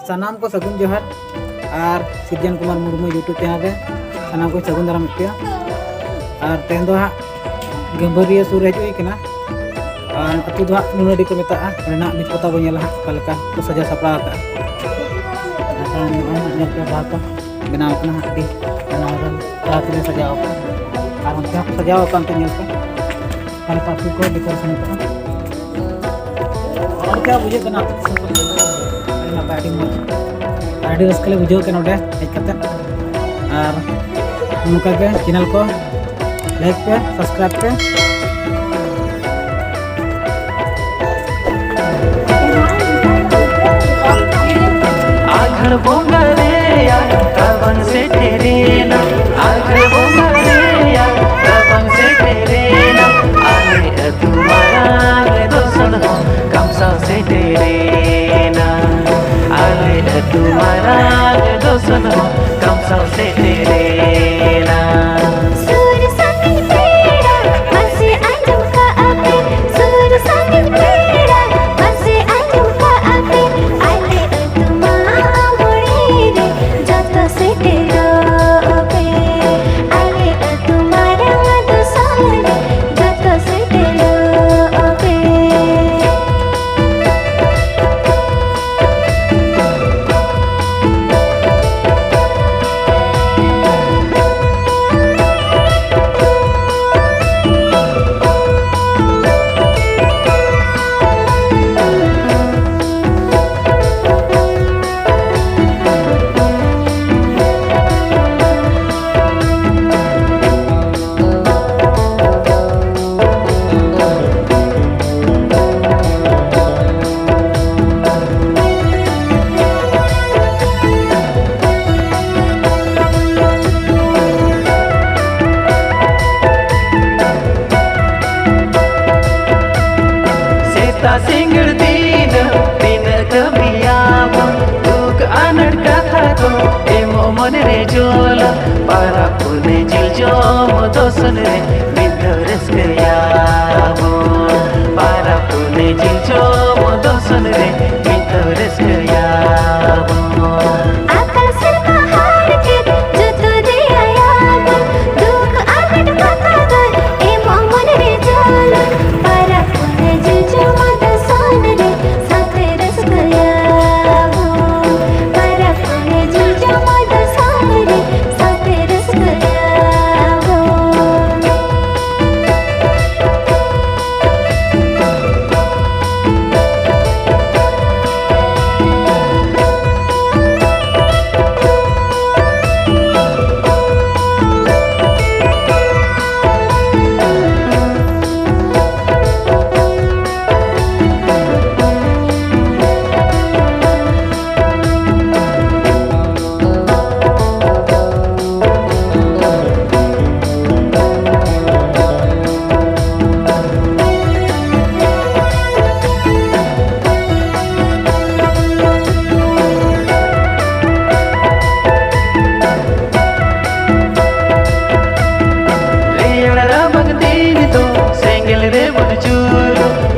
सानाम को सगुन जोहार और सिरजन कुमार मुर्मू यूट्यूब चैनल रे सानाम को सगुन दाराम पे और तेन दो गंभीर सुर हजू कना और अतु दो नुनाडी को मेता बीज पता बनेला का को सजा सपड़ा का बाहर को बनाव बनाव सजाव और उनका सजाव को डेकोरेशन और क्या बुझे कना अड़ी रस्कले बुझे के नोडे हेज कते और उनका के चैनल को लाइक पे सब्सक्राइब पे आखड़ बोंगा रे यार तबन से तेरे ना आखड़ बोंगा रे यार तबन से तेरे ना आले तुम्हारा दोसन हो कमसा से तेरे ना आले तुम्हारा दोसन हो कमसा से तेरे ना सिंगड़ दिन दिन कमियाम दुख आनड़ कथा को एमो मन रे जोल पारा पुने जिल जोम दोसन रे मिधरस कयाबो पारा पुने जिल जोम दोसन रे मिधरस कयाबो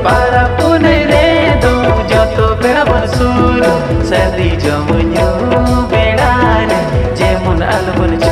para pune re do joto pera bonsur sadi jamunyu bedar jemun albun